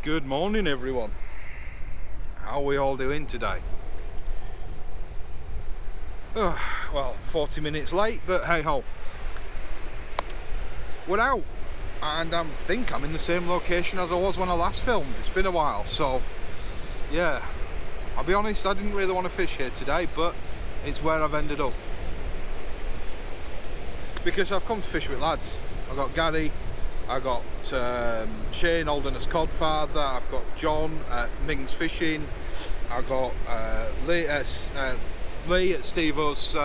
Good morning everyone. How are we all doing today? Well, 40 minutes late, but hey ho. We're out and I think I'm in the same location as I was when I last filmed. It's been a while, so yeah. I'll be honest, I didn't really want to fish here today, but it's where I've ended up. Because I've come to fish with lads. I've got Gary, I got Shane Alden's Codfather, I've got John at Ming's Fishing, I've got Lee at Steve-O's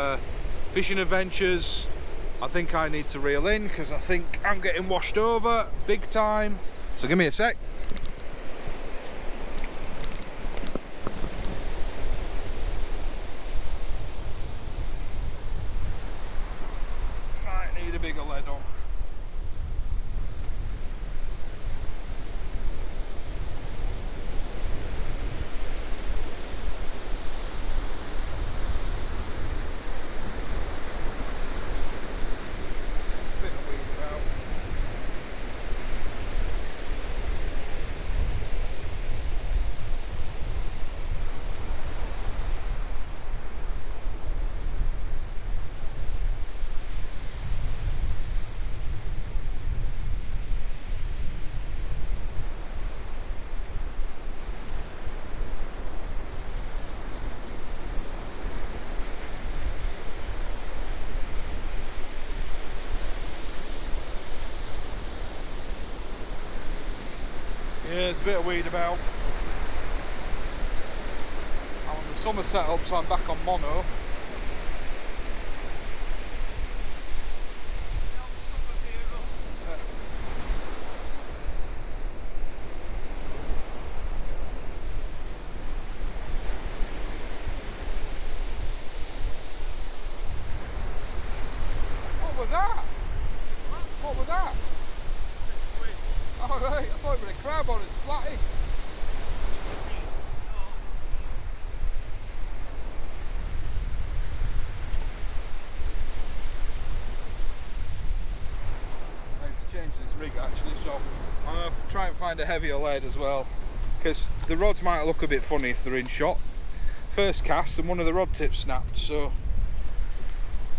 Fishing Adventures. I think I need to reel in because I think I'm getting washed over big time. So give me a sec. Might need a bigger lead on. Yeah, there's a bit of weed about. I'm on the summer setup, so I'm back on mono. What was that? What was that? Alright, I thought it was a crab on its flatty. I need to change this rig actually, so I'm going to try and find a heavier lead as well, because the rods might look a bit funny if they're in shot. First cast and one of the rod tips snapped, so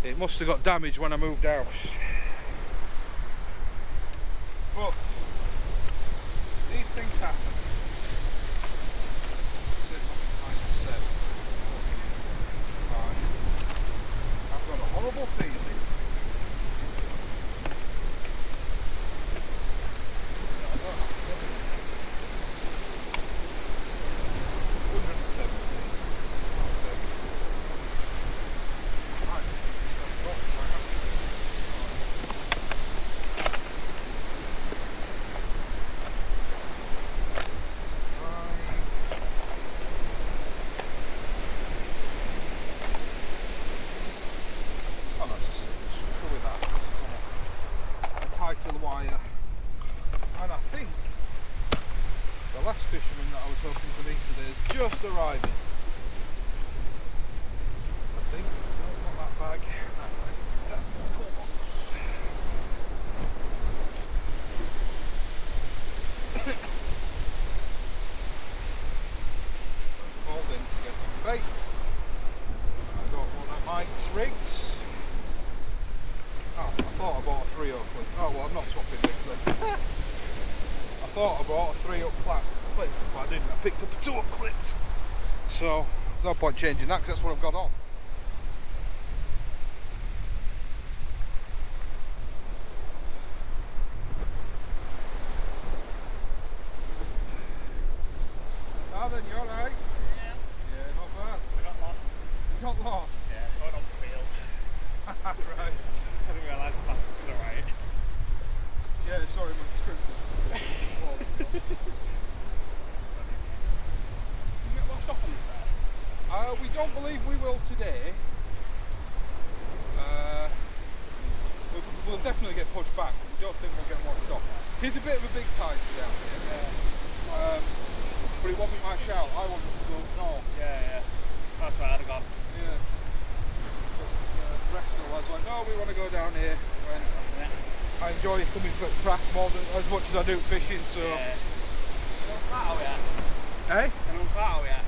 it must have got damaged when I moved house. But these things happen. I've got a horrible feeling. To the wire, and I think the last fisherman that I was hoping to meet today is just arriving. I think, no, not that bag, that box. Called in to get some bait. I got one of Mike's rigs. Oh, I thought I bought a 3-up clip. Oh well, I'm not swapping this then. I thought I bought a 3-up clip, but I didn't. I picked up a 2-up clip. So, no point changing that because that's what I've got on. Ah, then you're alright? Yeah. Yeah, not bad. I got lost. You got lost? Yeah, going up the field. Right. I didn't realise the path was to the right. Yeah, sorry, my script. You get lost off on this there? We don't believe we will today. We'll definitely get pushed back. We don't think we'll get washed off. It is a bit of a big tide down here. Yeah. But it wasn't my shout. I wanted to go north. Yeah. That's where I'd have gone. Yeah. But the rest of the lads were like, no, we want to go down here. I enjoy coming for crack more than as much as I do fishing, so Yeah. Eh? Anyone caught out yet?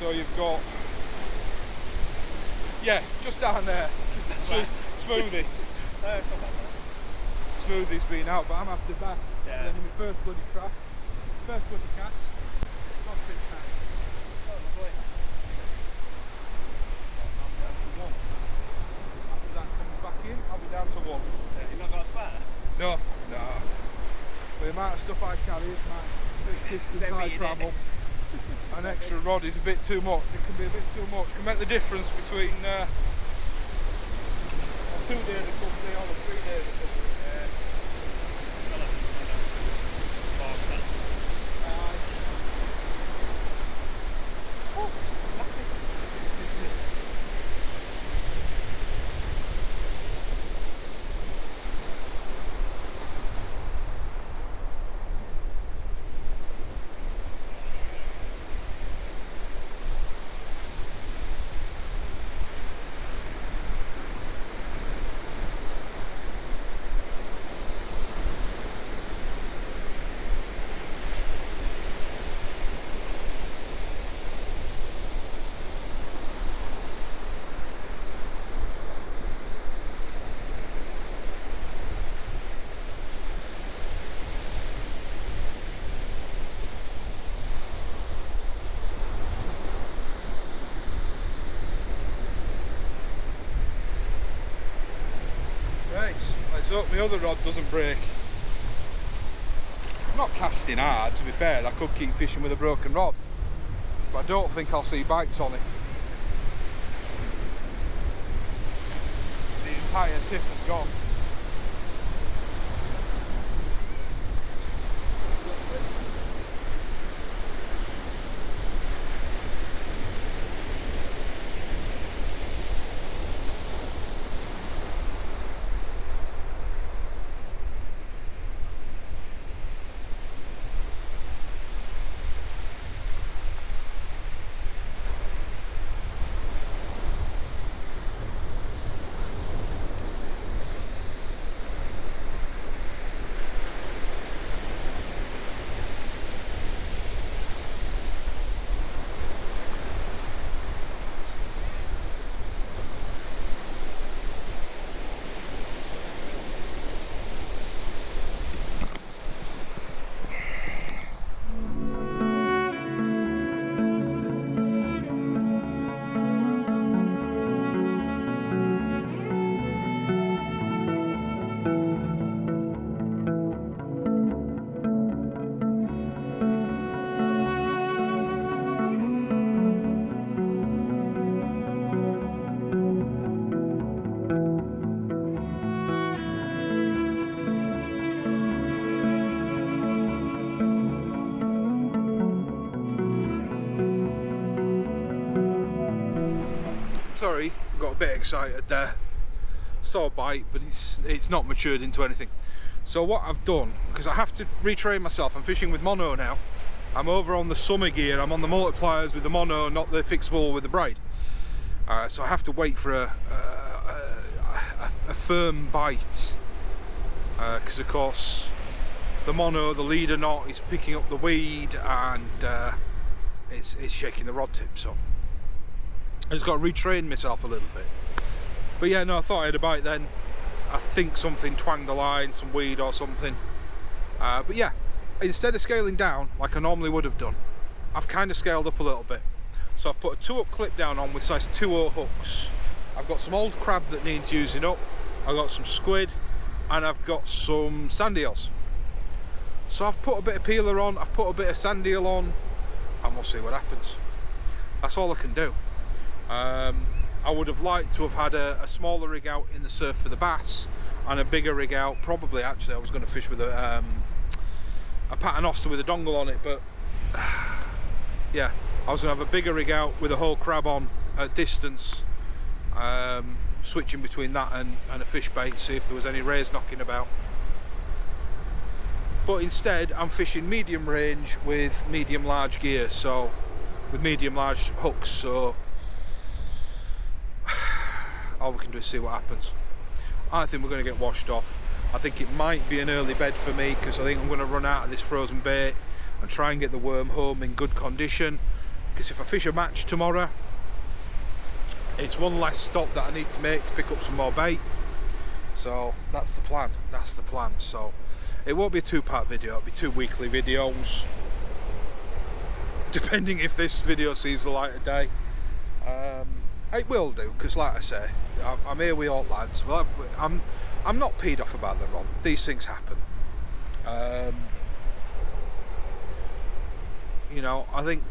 So you've got, yeah, just down there, Smoothie. It's not bad, man. Smoothie's been out, but I'm after bass. Yeah. And then in my first bloody cast, not big time. Oh, lovely. I'm down to 1. After that comes back in, I'll be down to 1. Yeah, you've not got a spare? No. The amount of stuff I carry is my distance I travel. An extra rod is a bit too much. It can be a bit too much. It can make the difference between a 2-day recovery or a 3-day recovery. Right, let's hope my other rod doesn't break. I'm not casting hard, to be fair. I could keep fishing with a broken rod, but I don't think I'll see bites on it. The entire tip has gone. Sorry, got a bit excited there. Saw a bite, but it's not matured into anything. So what I've done, because I have to retrain myself, I'm fishing with mono now. I'm over on the summer gear, I'm on the multipliers with the mono, not the fixable with the braid. So I have to wait for a firm bite, because of course the mono, the leader knot, is picking up the weed and it's shaking the rod tip. So I just got to retrain myself a little bit. But yeah, no, I thought I had a bite then. I think something twanged the line, some weed or something. But yeah, instead of scaling down like I normally would have done, I've kind of scaled up a little bit. So I've put a 2-up clip down on with size 2/0 hooks. I've got some old crab that needs using up. I've got some squid and I've got some sand eels. So I've put a bit of peeler on, I've put a bit of sand eel on, and we'll see what happens. That's all I can do. I would have liked to have had a smaller rig out in the surf for the bass and a bigger rig out. Probably, actually, I was going to fish with a paternoster with a dongle on it, but yeah, I was going to have a bigger rig out with a whole crab on at distance, switching between that and a fish bait, see if there was any rays knocking about. But instead, I'm fishing medium range with medium large gear, so with medium large hooks. So all we can do is see what happens. I think we're going to get washed off. I think it might be an early bed for me, because I think I'm going to run out of this frozen bait and try and get the worm home in good condition, because if I fish a match tomorrow, it's one less stop that I need to make to pick up some more bait. So that's the plan, so it won't be a 2-part video, it'll be 2 weekly videos, depending if this video sees the light of day. It will do, because like I say, I'm here with all lads. Well, I'm not peed off about the rod. These things happen. You know, I think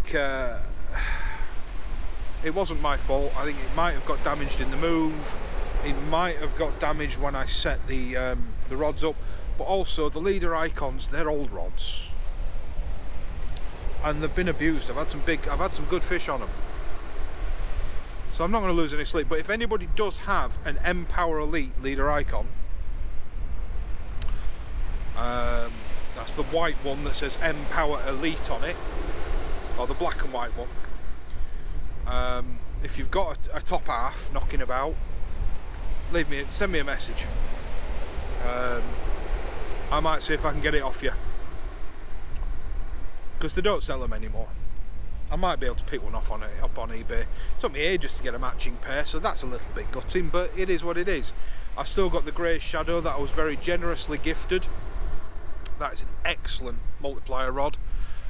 it wasn't my fault. I think it might have got damaged in the move. It might have got damaged when I set the rods up. But also the leader icons, they're old rods, and they've been abused. I've had some good fish on them. So I'm not going to lose any sleep. But if anybody does have an M Power Elite leader icon, that's the white one that says M Power Elite on it, or the black and white one. If you've got a top half knocking about, send me a message. I might see if I can get it off you, because they don't sell them anymore. I might be able to pick one up on eBay. It took me ages to get a matching pair, so that's a little bit gutting, but it is what it is. I've still got the grey shadow that I was very generously gifted. That is an excellent multiplier rod,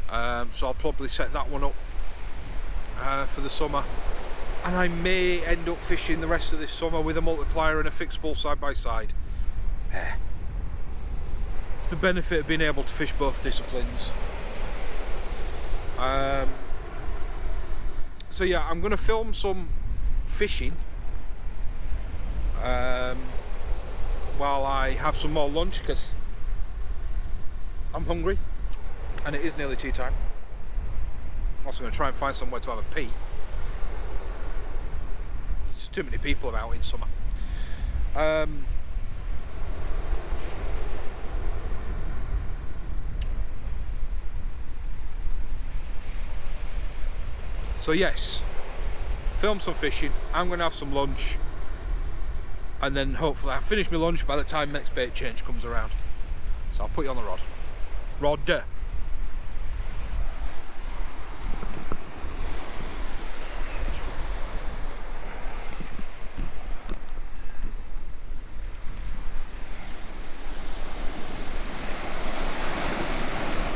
so I'll probably set that one up for the summer, and I may end up fishing the rest of this summer with a multiplier and a fixed bull side by side. It's the benefit of being able to fish both disciplines. So yeah, I'm going to film some fishing while I have some more lunch, because I'm hungry and it is nearly tea time. I'm also going to try and find somewhere to have a pee. There's too many people about in summer. So yes, film some fishing, I'm going to have some lunch, and then hopefully I'll finish my lunch by the time next bait change comes around. So I'll put you on the rod. Rod.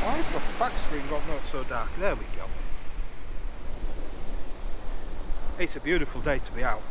Why has my back screen got not so dark? There we go. It's a beautiful day to be out.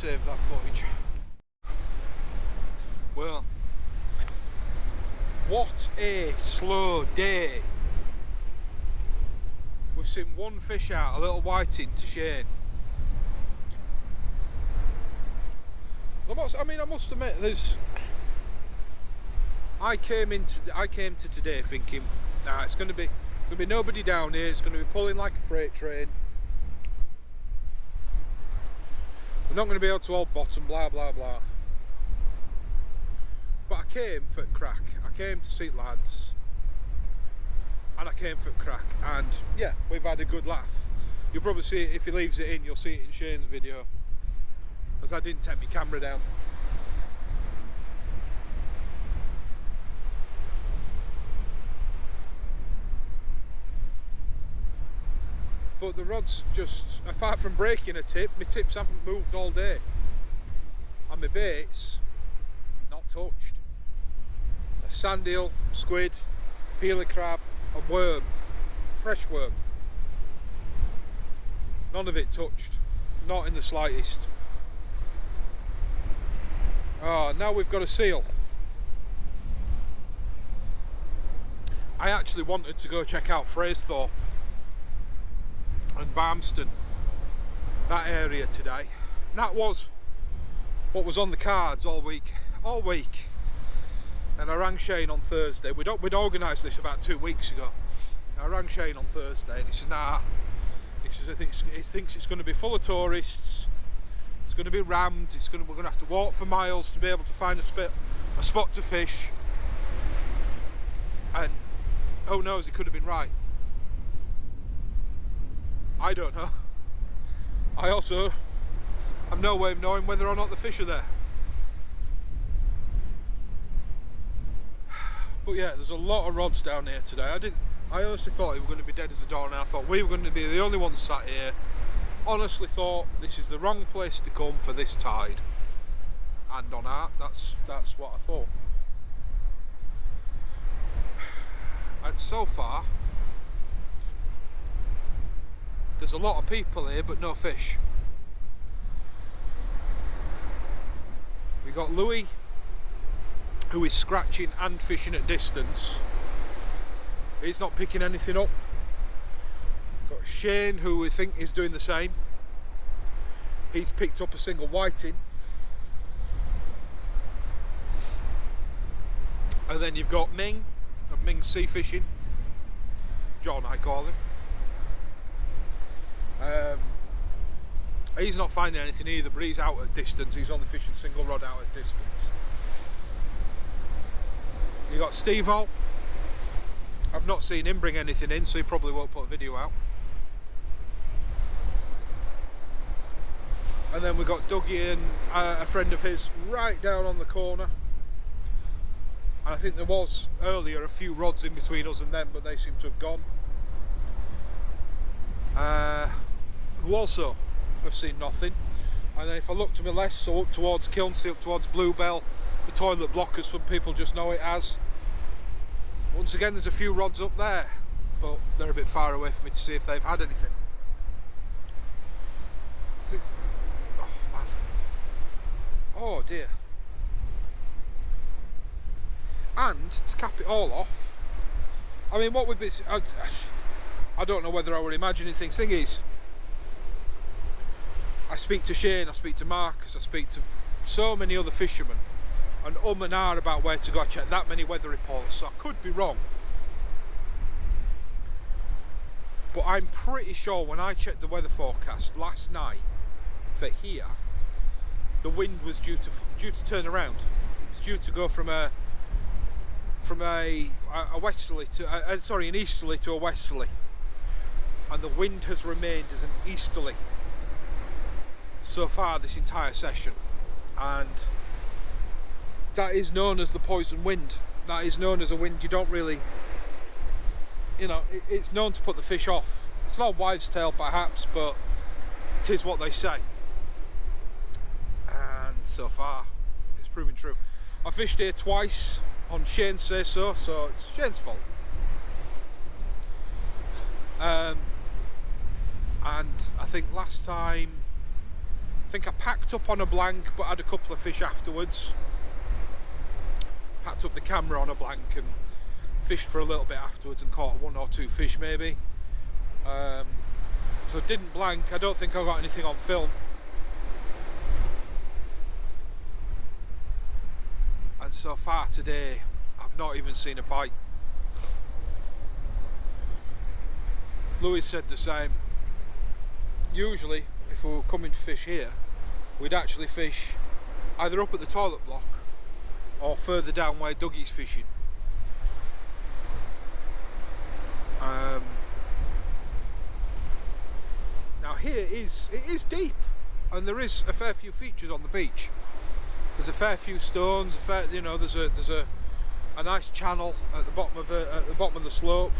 save that footage. Well, what a slow day. We've seen one fish out, a little whiting to Shane. I must admit, I came to today thinking, nah, it's going to be nobody down here. It's going to be pulling like a freight train. We're not going to be able to hold bottom, blah blah blah. But I came for crack. I came to see lads, and I came for crack. And yeah, we've had a good laugh. You'll probably see it if he leaves it in. You'll see it in Shane's video, as I didn't take my camera down. But the rod's just, apart from breaking a tip, my tips haven't moved all day. And my bait's not touched. A sand eel, squid, peeler crab, and worm, fresh worm. None of it touched, not in the slightest. Oh, now we've got a seal. I actually wanted to go check out Fraserthorpe and Barmston, that area today. And that was what was on the cards all week. And I rang Shane on Thursday. We'd organised this about 2 weeks ago. I rang Shane on Thursday and he says, nah. He says, he thinks it's going to be full of tourists. It's going to be rammed. We're going to have to walk for miles to be able to find a spot to fish. And who knows, he could have been right. I don't know. I also have no way of knowing whether or not the fish are there. But yeah, there's a lot of rods down here today. I honestly thought we were going to be dead as a door, and I thought we were going to be the only ones sat here. Honestly thought this is the wrong place to come for this tide. And on art, that's what I thought. And so far, there's a lot of people here, but no fish. We got Louis, who is scratching and fishing at distance. He's not picking anything up. Got Shane, who we think is doing the same. He's picked up a single whiting. And then you've got Ming, of Ming's Sea Fishing. John, I call him. He's not finding anything either, but he's out at distance. He's only fishing single rod out at distance. You got Steve-O. I've not seen him bring anything in, so he probably won't put a video out. And then we got Dougie and a friend of his right down on the corner. And I think there was earlier a few rods in between us and them, but they seem to have gone. Who also have seen nothing. And then if I look to my left, so up towards Kilnsea, up towards Bluebell, the toilet blockers, some people just know it as. Once again, there's a few rods up there, but they're a bit far away for me to see if they've had anything. Oh man, oh dear. And to cap it all off, I mean, what would be, I don't know whether I were imagining things. Thing is, I speak to Shane, I speak to Marcus, I speak to so many other fishermen, and ah about where to go. I check that many weather reports, so I could be wrong. But I'm pretty sure when I checked the weather forecast last night for here, the wind was due to turn around. It was due to go from a westerly to an easterly to a westerly, and the wind has remained as an easterly so far this entire session, and that is known as the poison wind. That is known as a wind you don't really, you know, it's known to put the fish off. It's not wives' tale perhaps, but it is what they say, and so far it's proven true. I fished here twice on Shane's say so it's Shane's fault. And I think last time think I packed up on a blank but had a couple of fish afterwards. Packed up the camera on a blank and fished for a little bit afterwards and caught 1 or 2 fish maybe. So didn't blank. I don't think I got anything on film. And so far today I've not even seen a bite. Louis said the same. Usually if we were coming to fish here, we'd actually fish either up at the toilet block or further down where Dougie's fishing. Now here it is deep, and there is a fair few features on the beach. There's a fair few stones, there's a nice channel at the bottom of the slope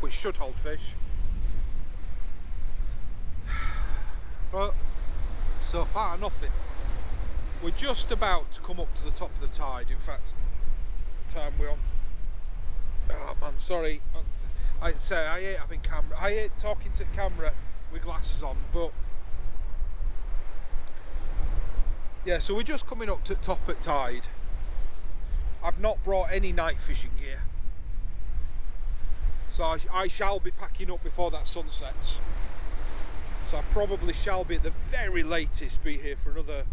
which should hold fish. But so far nothing. We're just about to come up to the top of the tide. In fact, the time we're on. Oh man, sorry. I hate having camera. I hate talking to camera with glasses on, but yeah. So we're just coming up to top at tide. I've not brought any night fishing gear, so I shall be packing up before that sun sets. So I probably shall be at the very latest be here for another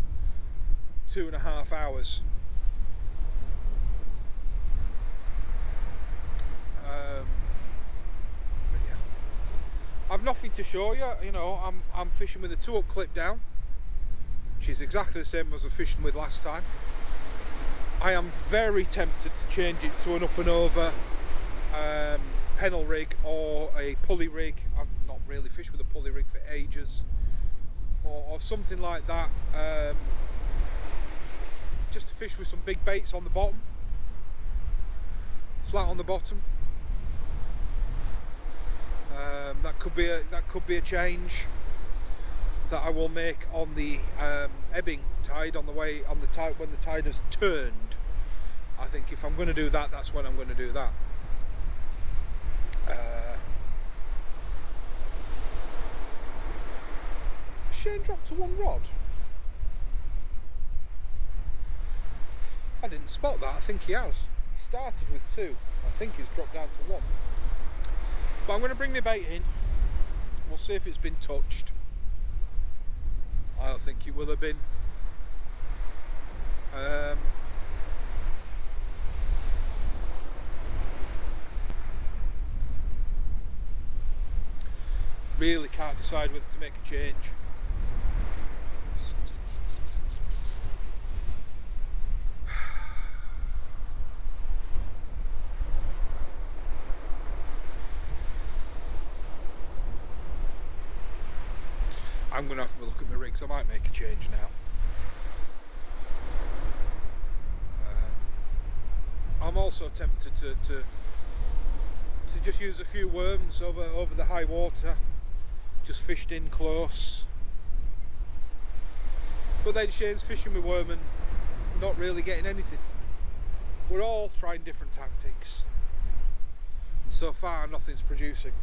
2.5 hours. But yeah. I've nothing to show you. I'm fishing with a 2-up clip down, which is exactly the same as I was fishing with last time. I am very tempted to change it to an up and over pennel rig or a pulley rig. I've not really fished with a pulley rig for ages, or something like that. Just to fish with some big baits on the bottom, flat on the bottom. That could be a change that I will make on the ebbing tide, when the tide has turned. I think if I'm going to do that, that's when I'm going to do that. Shane dropped to 1 rod. I didn't spot that. I think he has. He started with 2. I think he's dropped down to 1. But I'm going to bring my bait in. We'll see if it's been touched. I don't think it will have been. Really can't decide whether to make a change. I'm going to have a look at my rigs. I might make a change now. I'm also tempted to just use a few worms over the high water, just fished in close. But then Shane's fishing with worm and not really getting anything. We're all trying different tactics, and so far nothing's producing.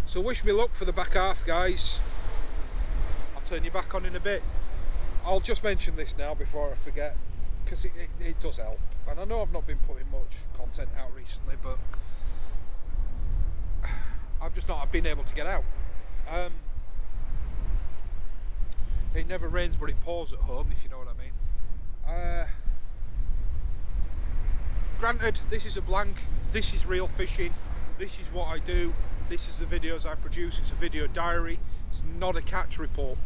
So wish me luck for the back half, guys. I'll turn you back on in a bit. I'll just mention this now before I forget, because it does help. And I know I've not been putting much content out recently, but I've just not been able to get out. It never rains but it pours at home, if you know what I mean. Granted, this is a blank, this is real fishing, this is what I do. This is the videos I produce. It's a video diary. It's not a catch report.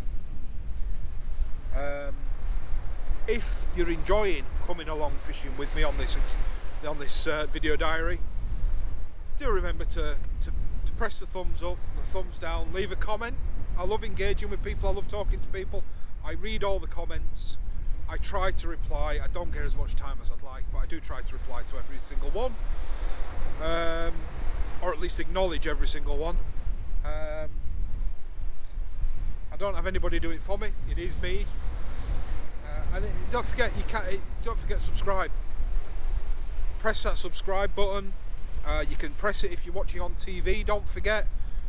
If you're enjoying coming along fishing with me on this video diary, do remember to press the thumbs up, the thumbs down, leave a comment. I love engaging with people. I love talking to people. I read all the comments. I try to reply. I don't get as much time as I'd like, but I do try to reply to every single one. Or at least acknowledge every single one. I don't have anybody do it for me. It is me. And don't forget to subscribe. press that subscribe button. You can press it if you're watching on TV, don't forget.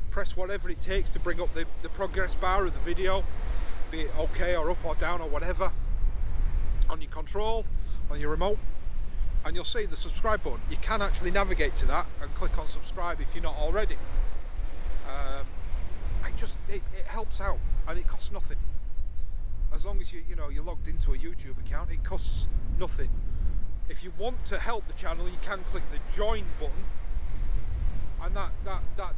Press whatever it takes to bring up the progress bar of the video, be it OK or up or down or whatever, on your control, on your remote, and you'll see the subscribe button. You can actually navigate to that and click on subscribe if you're not already. It helps out, and it costs nothing. As long as you're logged into a YouTube account, it costs nothing. If you want to help the channel, you can click the join button, and that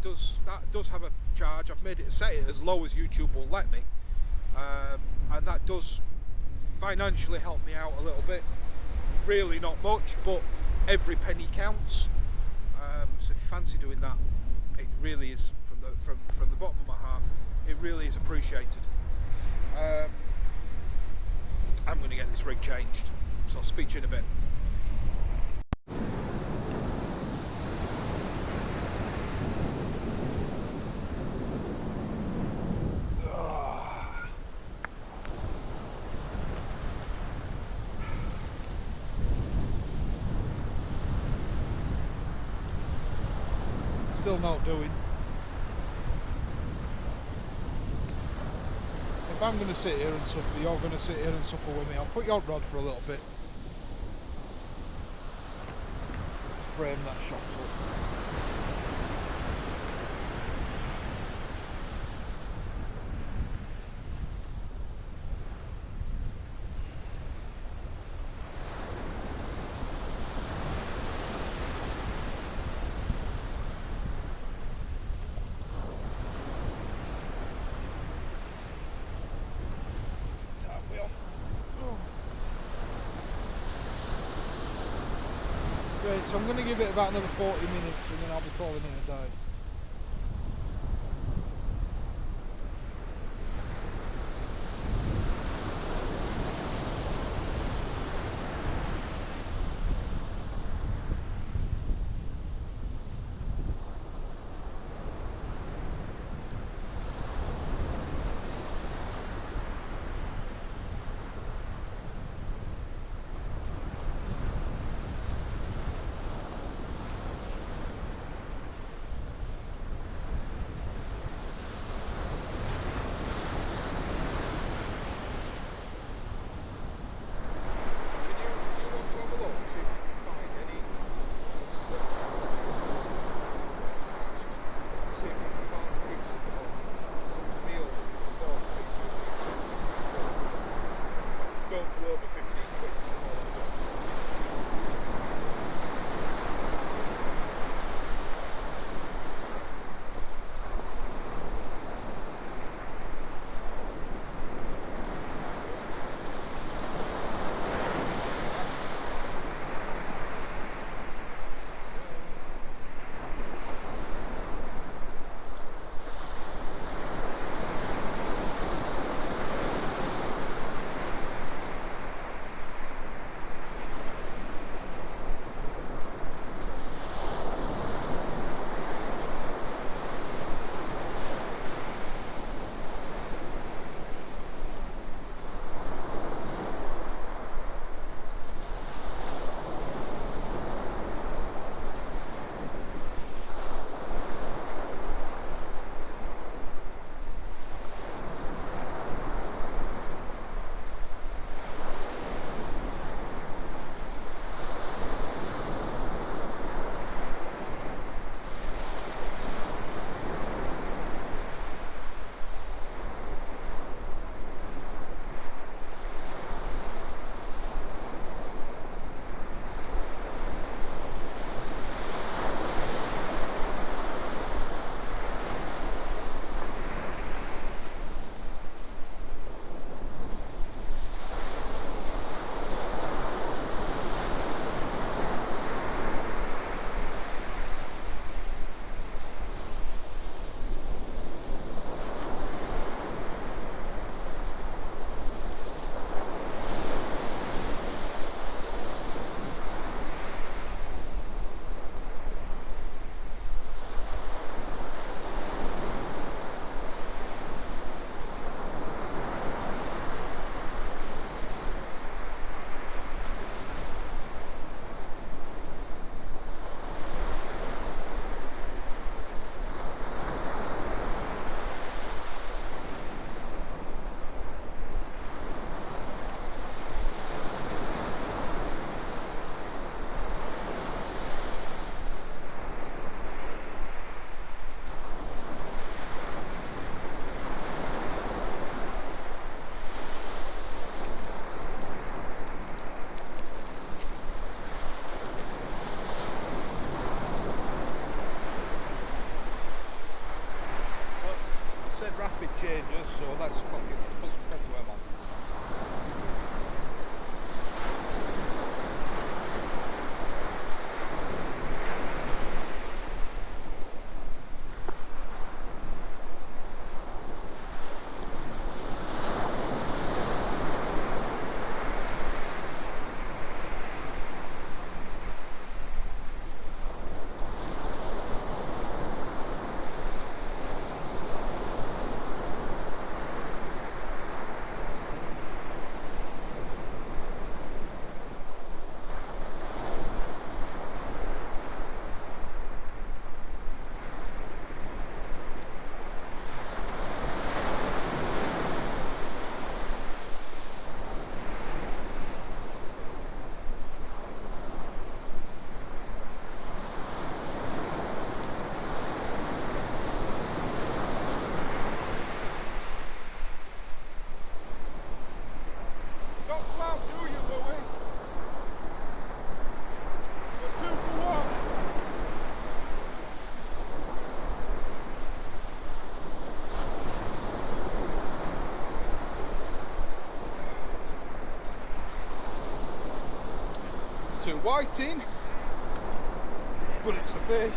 does have a charge. I've made it set it as low as YouTube will let me, and that does financially help me out a little bit. Really not much, but every penny counts. So if you fancy doing that, it really is, from the bottom of my heart, it really is appreciated. I'm going to get this rig changed, so I'll speak to you in a bit. Still not doing. If I'm going to sit here and suffer, you're going to sit here and suffer with me. I'll put you on rod for a little bit. Frame that shot up. Right, so I'm going to give it about another 40 minutes and then I'll be calling it a day. too whiting, but it's a fish.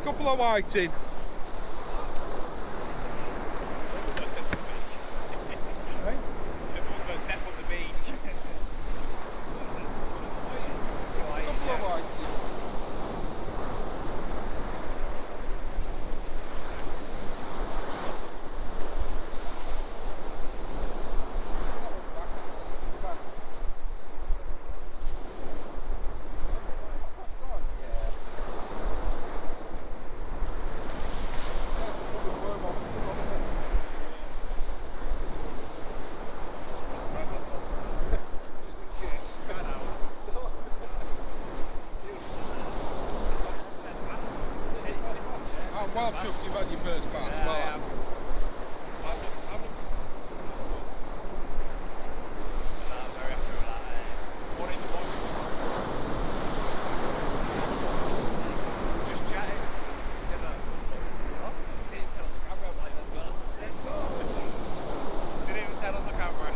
Couple of whiting. Right? Everyone's got a step on the beach. Couple of whiting. Well, chuffed you've had your first bath as well. I'm very happy with that. One in the morning. Just chatting. Didn't tell the camera like that. Didn't even tell on the camera.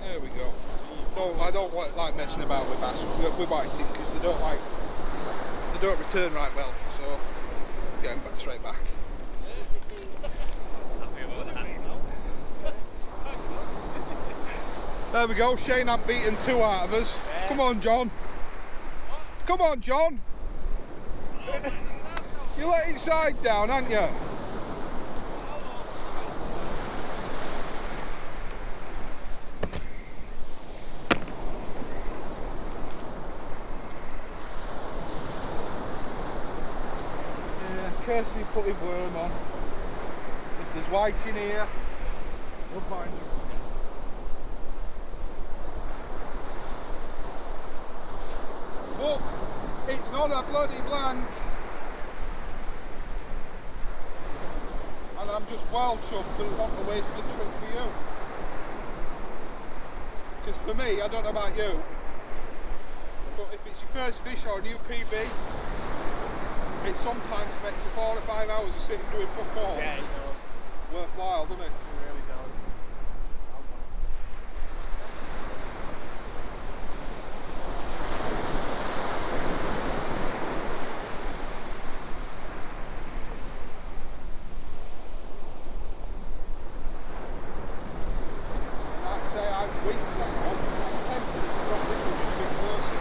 There we go. I don't like messing about with bass with whiting because they don't return right well. So let's get them back straight back. Happy about that. There we go. Shane ain't beaten 2 out of us. Yeah. Come on, John. Come on, John. You let it side down, haven't you? Kirsty put his worm on. If there's white in here, we'll find him. But it's not a bloody blank. And I'm just well chuffed that it's not a wasted trip for you. Because for me, I don't know about you, but if it's your first fish or a new PB, it sometimes makes 4 or 5 hours of sitting doing fuck all. Yeah, it does. Worthwhile, doesn't it? It really does. Like I say, I'm weak now. I'm tempted to drop it a bit closer.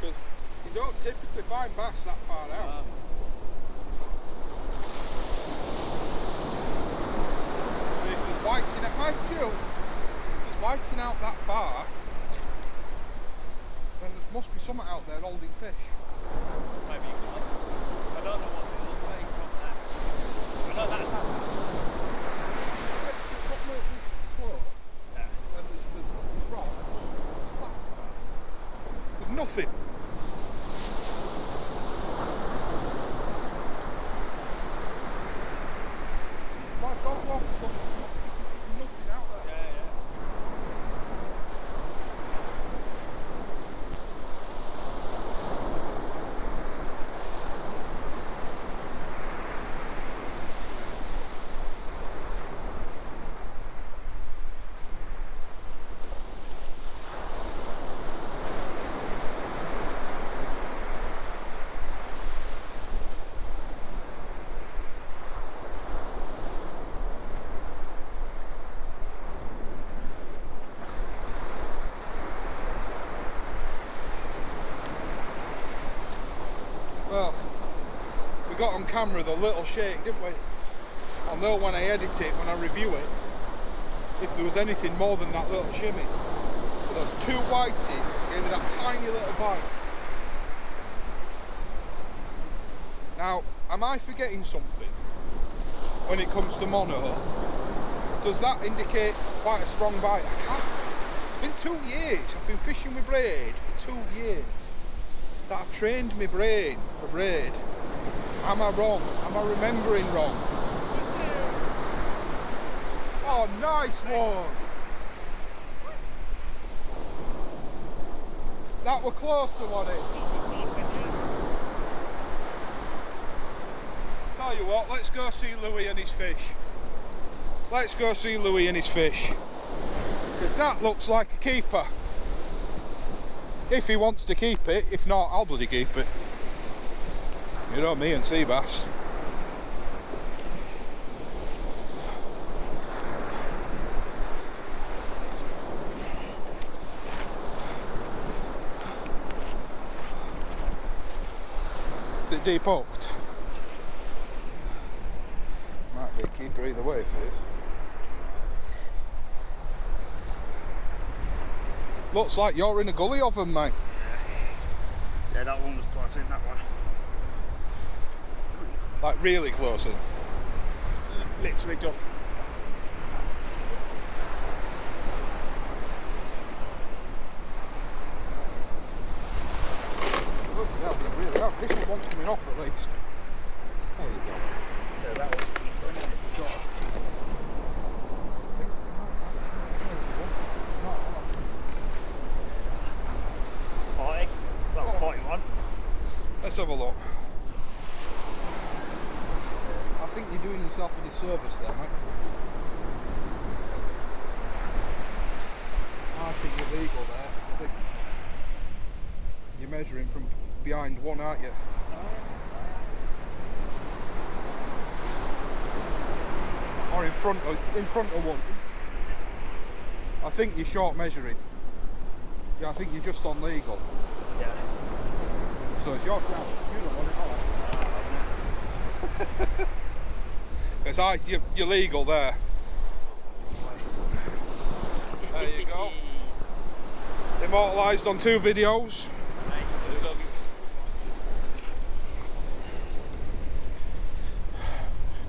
Because you don't typically find bass that far out. But if there's whiting out, nice Jill, if there's whiting out that far, then there must be something out there holding fish. Maybe you can. I don't know what it looks like from there. I know that's happened. Yeah. And there's rock, it's flat. There's nothing. My dog wants nothing out there. Yeah, yeah. got on camera the little shake, didn't we? I'll know when I edit it, when I review it, if there was anything more than that little shimmy. But those two whiteys gave me that tiny little bite. Now, am I forgetting something when it comes to mono? Does that indicate quite a strong bite? I can't. It's been 2 years. I've been fishing with braid for 2 years. That I've trained my brain for braid. Am I wrong? Am I remembering wrong? Oh, nice one! That were closer, wasn't it? Tell you what, let's go see Louis and his fish. Let's go see Louis and his fish. Because that looks like a keeper. If he wants to keep it, if not, I'll bloody keep it. You know me and sea bass. Is it deep hooked? Might be a keeper either way if it is. Looks like you're in a gully of them, mate. Yeah, that one was close in, that one. Like really close in. Literally done. Look, yeah, really have. This one wants coming off at least. There you go. So that one's keeper, isn't it? Got it. Well, 41. Let's have a look. I think you're doing yourself a disservice there, mate. I think you're legal there. I think you're measuring from behind one, aren't you? Or in front of one. I think you're short measuring. Yeah, I think you're just on legal. Yeah. So it's your chance. You don't want it, all right. Because you're legal there. There you go. Immortalised on 2 videos.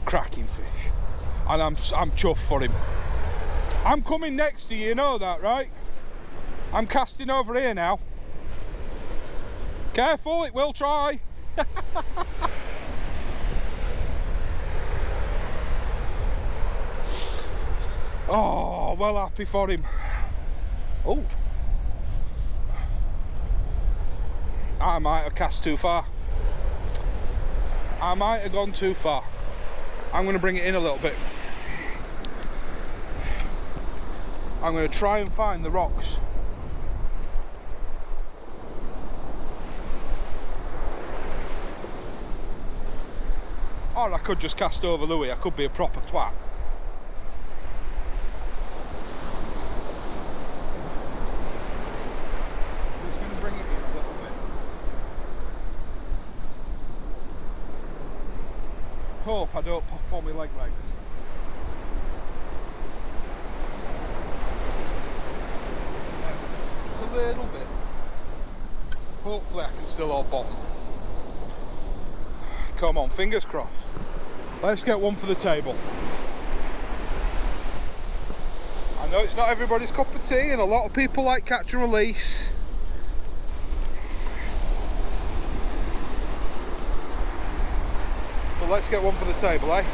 Cracking fish. And I'm chuffed for him. I'm coming next to you, you know that, right? I'm casting over here now. Careful, it will try. Oh, well happy for him. Oh. I might have cast too far. I might have gone too far. I'm going to bring it in a little bit. I'm going to try and find the rocks. Or I could just cast over Louis. I could be a proper twat. I'm just going to bring it in a little bit. Hope I don't pop on my leg legs. Just a little bit. Hopefully I can still hold bottom. Come on, fingers crossed. Let's get one for the table. I know it's not everybody's cup of tea and a lot of people like catch and release. But let's get one for the table, eh?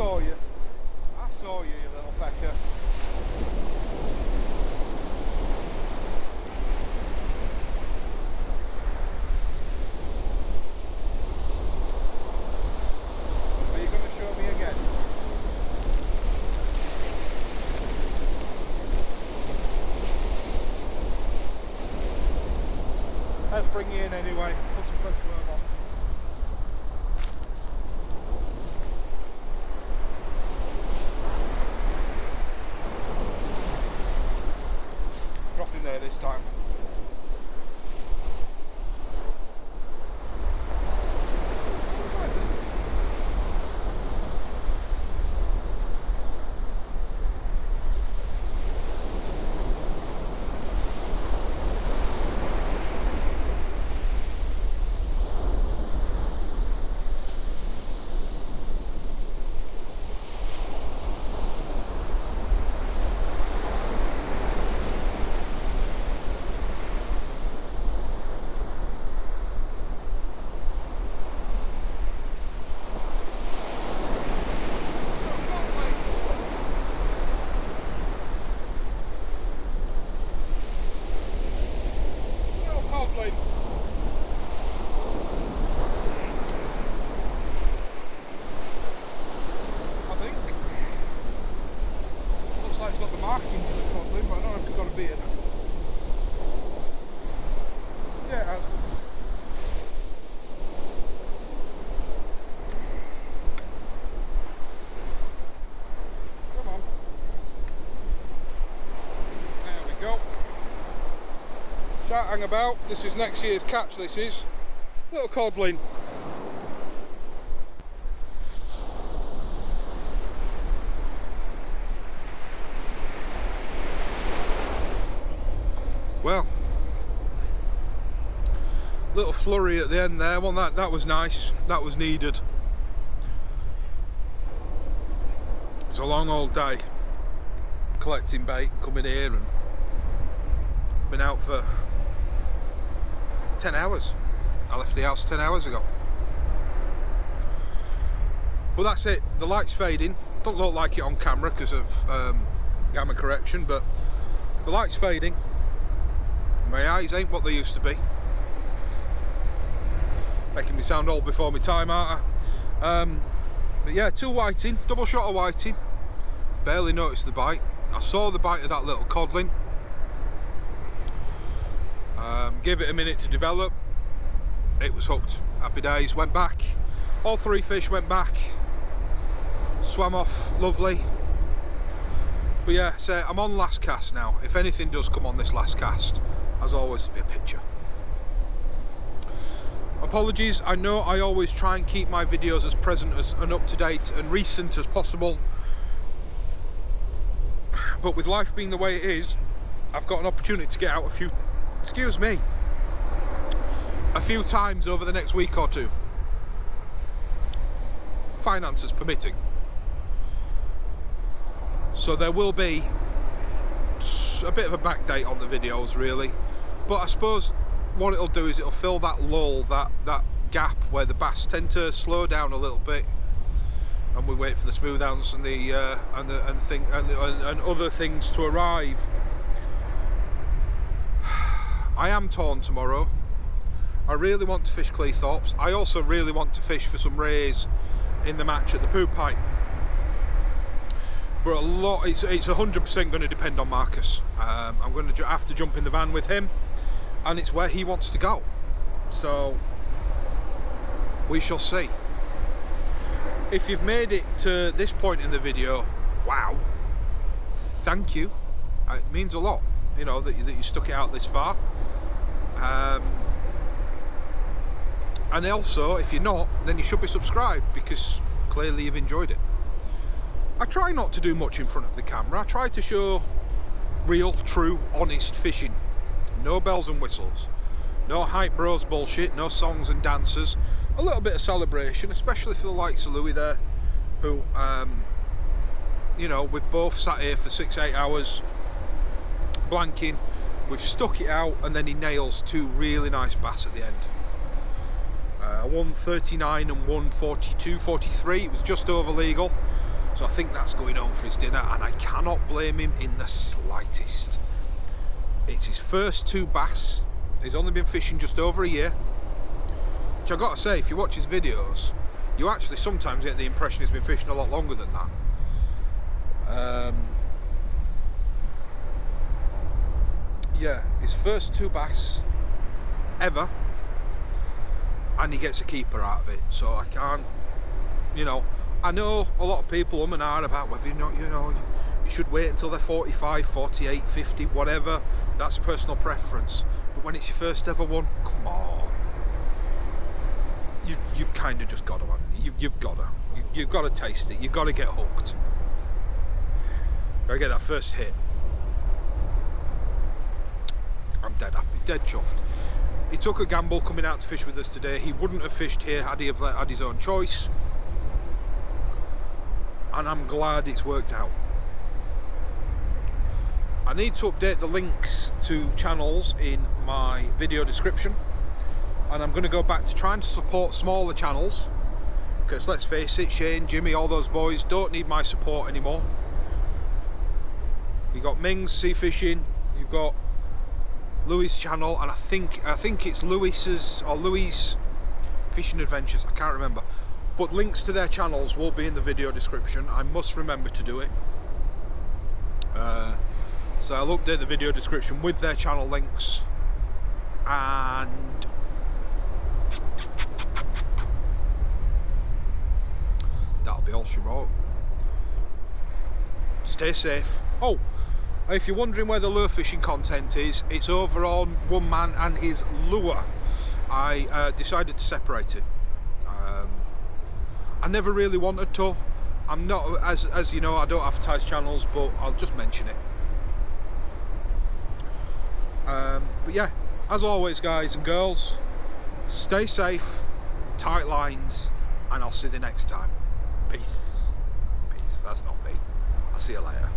saw you. I saw you, you little fecker. Are you going to show me again? Let's bring you in anyway. Put some fresh worm on. Nothing there this time. Shan't hang about. This is next year's catch, this is. Little codling. Well, little flurry at the end there. Well, that was nice. That was needed. It's a long old day collecting bait, coming here, and been out for 10 hours. I left the house 10 hours ago. Well, that's it. The light's fading. Don't look like it on camera because of gamma correction, but the light's fading. My eyes ain't what they used to be. Making me sound old before my time, aren't I? But yeah, 2 whiting, double shot of whiting. Barely noticed the bite. I saw the bite of that little codling. Give it a minute to develop. It was hooked. Happy days. Went back. All 3 fish went back. Swam off. Lovely. But yeah, so I'm on last cast now. If anything does come on this last cast, as always, it'll be a picture. Apologies. I know I always try and keep my videos as present as and up to date and recent as possible. But with life being the way it is, I've got an opportunity to get out a few times over the next week or 2. Finances permitting. So there will be a bit of a back date on the videos, really. But I suppose what it'll do is it'll fill that lull, that gap where the bass tend to slow down a little bit, and we wait for the smooth ounce and and other things to arrive. I am torn tomorrow. I really want to fish Cleethorpes. I also really want to fish for some rays in the match at the Poo Pipe. But it's 100% going to depend on Marcus. I'm going to have to jump in the van with him, and it's where he wants to go. So we shall see. If you've made it to this point in the video, wow, thank you. It means a lot, you know, that you stuck it out this far. And also, if you're not, then you should be subscribed, because clearly you've enjoyed it. I try not to do much in front of the camera. I try to show real, true, honest fishing. No bells and whistles, no hype bros bullshit, no songs and dances. A little bit of celebration, especially for the likes of Louis there, who, you know, we've both sat here for 6-8 hours blanking. We've stuck it out, and then he nails 2 really nice bass at the end. 139 and 142, 43. It was just over legal. So I think that's going home for his dinner, and I cannot blame him in the slightest. It's his first 2 bass. He's only been fishing just over a year. Which I've got to say, if you watch his videos, you actually sometimes get the impression he's been fishing a lot longer than that. Yeah, his first 2 bass ever, and he gets a keeper out of it. So I can't, you know, I know a lot of people and ahh about whether you should wait until they're 45, 48, 50, whatever. That's personal preference. But when it's your first ever one, come on. You've kind of just got to, haven't you? You've got to. You've got to taste it. You've got to get hooked. Gotta get that first hit. I'm dead happy, dead chuffed. He took a gamble coming out to fish with us today. He wouldn't have fished here had he have had his own choice. And I'm glad it's worked out. I need to update the links to channels in my video description. And I'm going to go back to trying to support smaller channels. Because let's face it, Shane, Jimmy, all those boys don't need my support anymore. You've got Ming's Sea Fishing, you've got Louis' channel, and I think it's Louis' Fishing Adventures, I can't remember. But links to their channels will be in the video description. I must remember to do it. So I'll update the video description with their channel links, and that'll be all she wrote. Stay safe. Oh, if you're wondering where the lure fishing content is, it's over on One Man and his Lure. I decided to separate it. I never really wanted to. I'm not, as you know, I don't advertise channels, but I'll just mention it. But yeah, as always, guys and girls, stay safe, tight lines, and I'll see you next time. Peace. Peace. That's not me. I'll see you later.